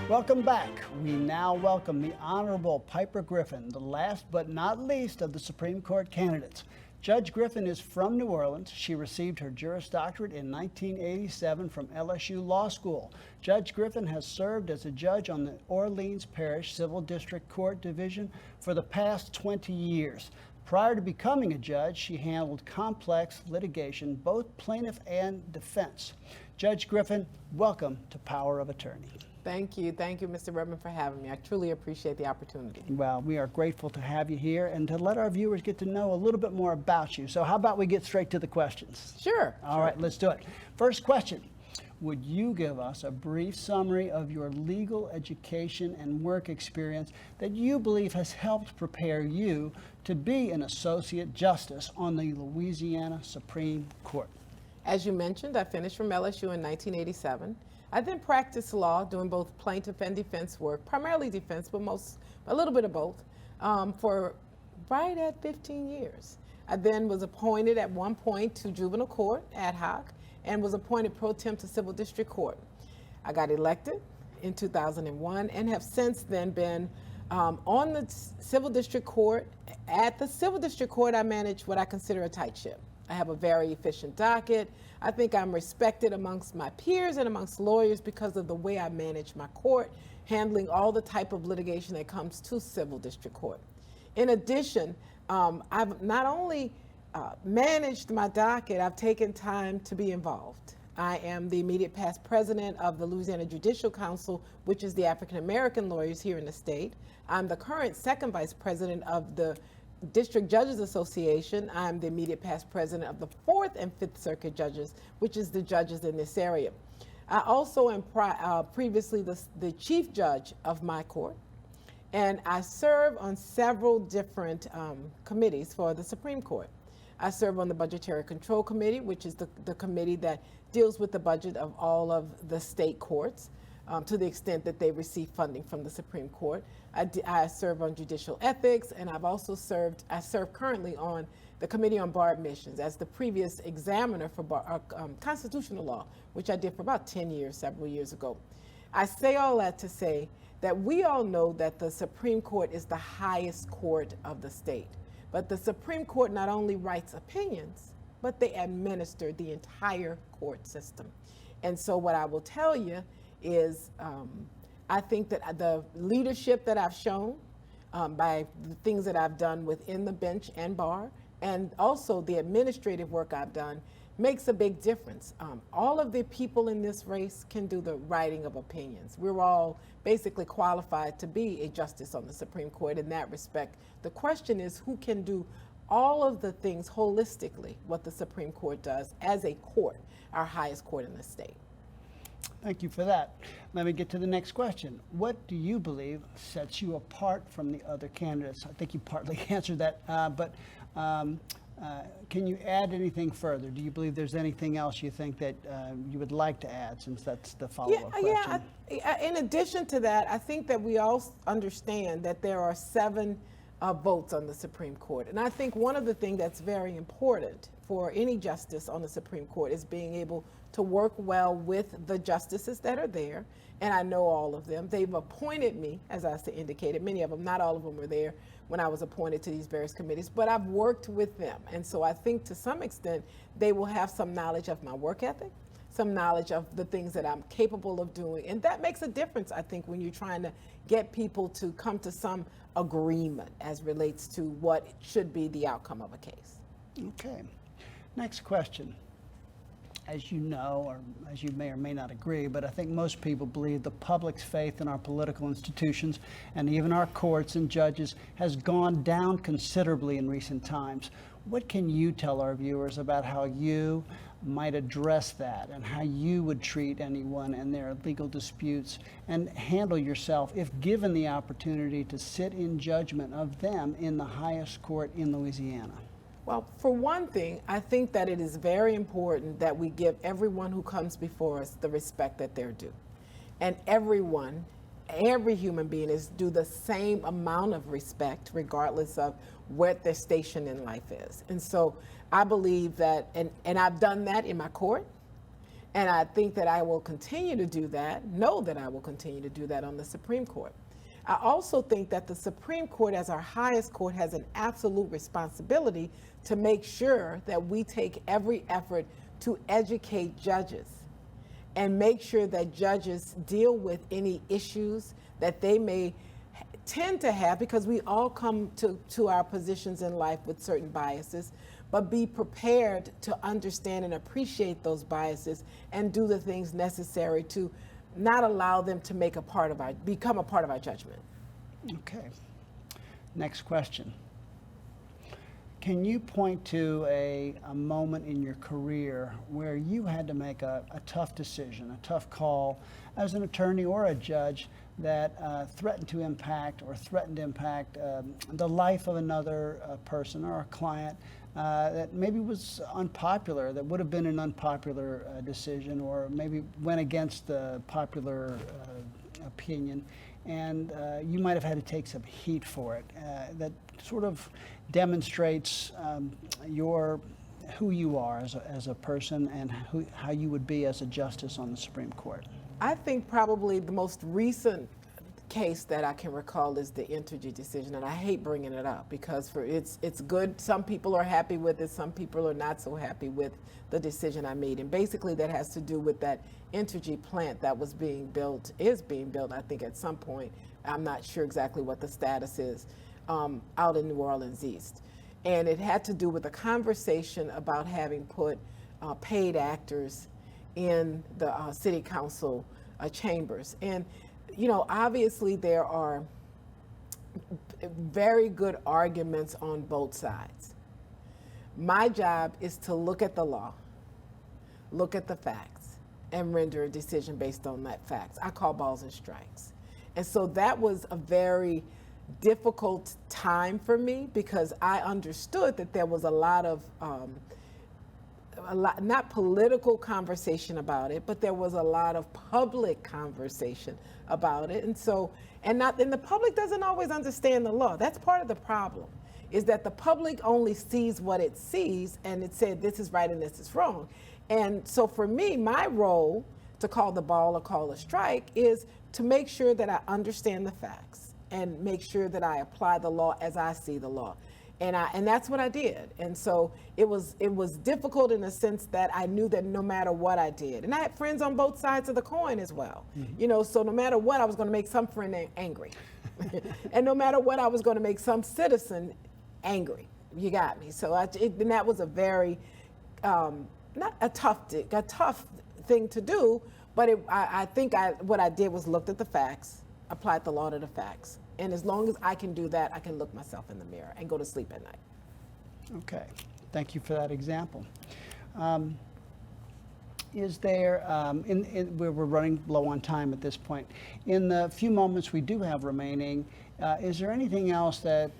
Welcome back. We now welcome the Honorable Piper Griffin, the last but not least of the Supreme Court candidates. Judge Griffin is from New Orleans. She received her Juris Doctorate in 1987 from LSU Law School. Judge Griffin has served as a judge on the Orleans Parish Civil District Court Division for the past 20 years. Prior to becoming a judge, she handled complex litigation, both plaintiff and defense. Judge Griffin, welcome to Power of Attorney. Thank you, Mr. Redmann, for having me. I truly appreciate the opportunity. Well, we are grateful to have you here and to let our viewers get to know a little bit more about you. So how about we get straight to the questions? Sure. All right, let's do it. First question. Would you give us a brief summary of your legal education and work experience that you believe has helped prepare you to be an associate justice on the Louisiana Supreme Court? As you mentioned, I finished from LSU in 1987. I then practiced law, doing both plaintiff and defense work, primarily defense, but a little bit of both, for right at 15 years. I then was appointed at one point to juvenile court ad hoc and was appointed pro tem to civil district court. I got elected in 2001 and have since then been on the civil district court. At the civil district court, I manage what I consider a tight ship. I have a very efficient docket. I think I'm respected amongst my peers and amongst lawyers because of the way I manage my court, handling all the type of litigation that comes to civil district court. In addition, I've not only managed my docket, I've taken time to be involved. I am the immediate past president of the Louisiana Judicial Council, which is the African American lawyers here in the state. I'm the current second vice president of the District Judges Association. I'm the immediate past president of the 4th and 5th Circuit Judges, which is the judges in this area. I also am previously the chief judge of my court, and I serve on several different committees for the Supreme Court. I serve on the Budgetary Control Committee, which is the committee that deals with the budget of all of the state courts to the extent that they receive funding from the Supreme Court. I serve on judicial ethics, and I serve currently on the Committee on Bar Admissions as the previous examiner for constitutional law, which I did for about 10 years, several years ago. I say all that to say that we all know that the Supreme Court is the highest court of the state. But the Supreme Court not only writes opinions, but they administer the entire court system. And so what I will tell you is I think that the leadership that I've shown by the things that I've done within the bench and bar, and also the administrative work I've done, makes a big difference. All of the people in this race can do the writing of opinions. We're all basically qualified to be a justice on the Supreme Court in that respect. The question is who can do all of the things holistically, what the Supreme Court does as a court, our highest court in the state. Thank you for that. Let me get to the next question. What do you believe sets you apart from the other candidates? I think you partly answered that, but can you add anything further? Do you believe there's anything else you think that you would like to add, since that's the follow-up question? Yeah, in addition to that, I think that we all understand that there are 7 votes on the Supreme Court. And I think one of the things that's very important for any justice on the Supreme Court is being able to work well with the justices that are there. And I know all of them. They've appointed me, as I indicated, many of them, not all of them were there when I was appointed to these various committees, but I've worked with them. And so I think to some extent, they will have some knowledge of my work ethic, some knowledge of the things that I'm capable of doing. And that makes a difference, I think, when you're trying to get people to come to some agreement as relates to what should be the outcome of a case. Okay. Next question. As you know, or as you may or may not agree, but I think most people believe the public's faith in our political institutions and even our courts and judges has gone down considerably in recent times. What can you tell our viewers about how you might address that and how you would treat anyone in their legal disputes and handle yourself if given the opportunity to sit in judgment of them in the highest court in Louisiana? Well, for one thing, I think that it is very important that we give everyone who comes before us the respect that they're due. And everyone, every human being is due the same amount of respect regardless of what their station in life is. And so I believe that, and I've done that in my court, And I think that I will continue to do that, know that I will continue to do that on the Supreme Court. I also think that the Supreme Court, as our highest court, has an absolute responsibility to make sure that we take every effort to educate judges and make sure that judges deal with any issues that they may tend to have, because we all come to our positions in life with certain biases, but be prepared to understand and appreciate those biases and do the things necessary to not allow them to become a part of our judgment. Okay. Next question. Can you point to a moment in your career where you had to make a tough decision, a tough call as an attorney or a judge that threatened to impact the life of another person or a client that maybe was unpopular, that would have been an unpopular decision, or maybe went against the popular opinion, and you might have had to take some heat for it? That sort of demonstrates who you are as a person and how you would be as a justice on the Supreme Court. I think probably the most recent case that I can recall is the Entergy decision, and I hate bringing it up because it's good. Some people are happy with it, some people are not so happy with the decision I made, and basically that has to do with that Entergy plant that is being built, I think, at some point. I'm not sure exactly what the status is, out in New Orleans East. And it had to do with a conversation about having put paid actors in the city council chambers. And, obviously there are very good arguments on both sides. My job is to look at the law, look at the facts, and render a decision based on that facts. I call balls and strikes. And so that was a very difficult time for me because I understood that there was a lot of not political conversation about it, but there was a lot of public conversation about it. And the public doesn't always understand the law. That's part of the problem, is that the public only sees what it sees, and it said this is right and this is wrong. And so for me, my role to call the ball or call a strike is to make sure that I understand the facts and make sure that I apply the law as I see the law. And that's what I did. And so it was difficult in the sense that I knew that no matter what I did, and I had friends on both sides of the coin as well, so no matter what, I was going to make some friend angry. And no matter what, I was going to make some citizen angry. You got me. So and that was a very, not a tough thing to do, but I think what I did was looked at the facts, applied the law to the facts. And as long as I can do that, I can look myself in the mirror and go to sleep at night. Okay, thank you for that example. Is there, we're running low on time at this point. In the few moments we do have remaining, is there anything else that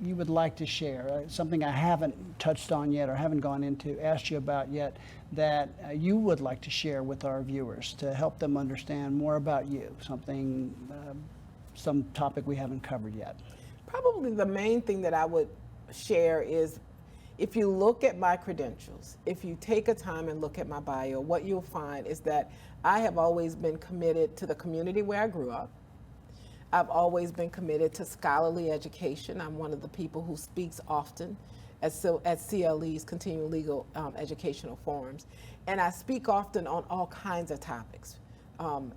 you would like to share? Something I haven't touched on yet or haven't gone into, asked you about yet, that you would like to share with our viewers to help them understand more about you, some topic we haven't covered yet? Probably the main thing that I would share is, if you look at my credentials, if you take a time and look at my bio, what you'll find is that I have always been committed to the community where I grew up. I've always been committed to scholarly education. I'm one of the people who speaks often at CLE's, Continuing Legal Educational Forums. And I speak often on all kinds of topics.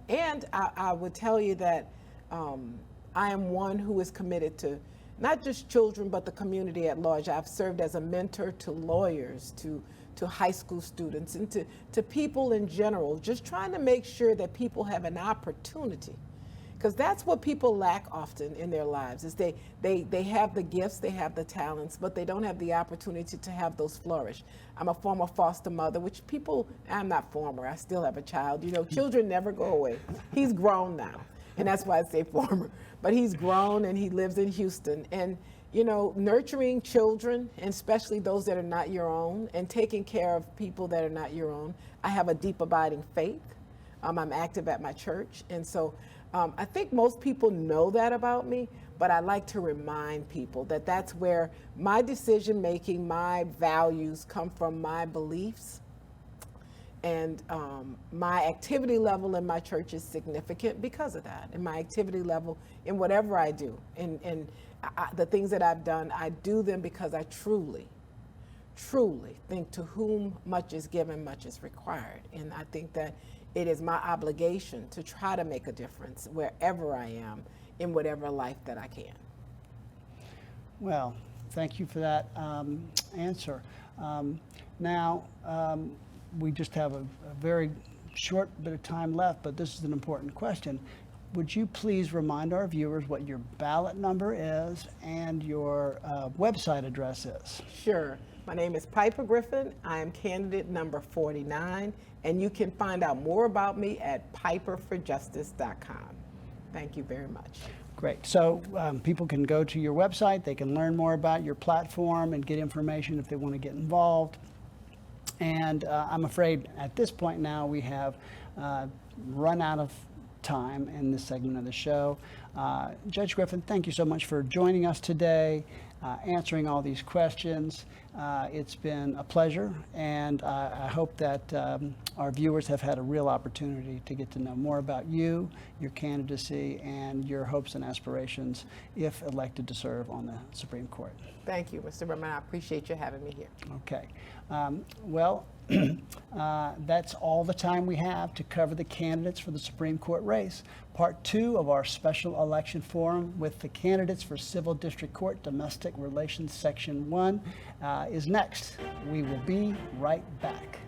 And I would tell you that I am one who is committed to not just children, but the community at large. I've served as a mentor to lawyers, to high school students, and to people in general, just trying to make sure that people have an opportunity. Because that's what people lack often in their lives, is they have the gifts, they have the talents, but they don't have the opportunity to have those flourish. I'm a former foster mother, which I'm not former, I still have a child. Children never go away. He's grown now. And that's why I say former. But he's grown and he lives in Houston. And, nurturing children, and especially those that are not your own, and taking care of people that are not your own. I have a deep abiding faith. I'm active at my church. And so I think most people know that about me, but I like to remind people that that's where my decision making, my values come from, my beliefs. And my activity level in my church is significant because of that. And my activity level in whatever I do, and the things that I've done, I do them because I truly think to whom much is given, much is required. And I think that it is my obligation to try to make a difference wherever I am in whatever life that I can. Well, thank you for that answer. Now, we just have a very short bit of time left, but this is an important question. Would you please remind our viewers what your ballot number is and your website address is? Sure. My name is Piper Griffin. I am candidate number 49, and you can find out more about me at piperforjustice.com. Thank you very much. Great. So people can go to your website, they can learn more about your platform and get information if they want to get involved. And I'm afraid at this point now we have run out of time in this segment of the show. Judge Griffin, thank you so much for joining us today, answering all these questions. It's been a pleasure, and I hope that our viewers have had a real opportunity to get to know more about you, your candidacy, and your hopes and aspirations if elected to serve on the Supreme Court. Thank you, Mr. Redmann. I appreciate you having me here. Okay. Well, that's all the time we have to cover the candidates for the Supreme Court race. Part 2 of our special election forum with the candidates for Civil District Court Domestic Relations Section 1 is next. We will be right back.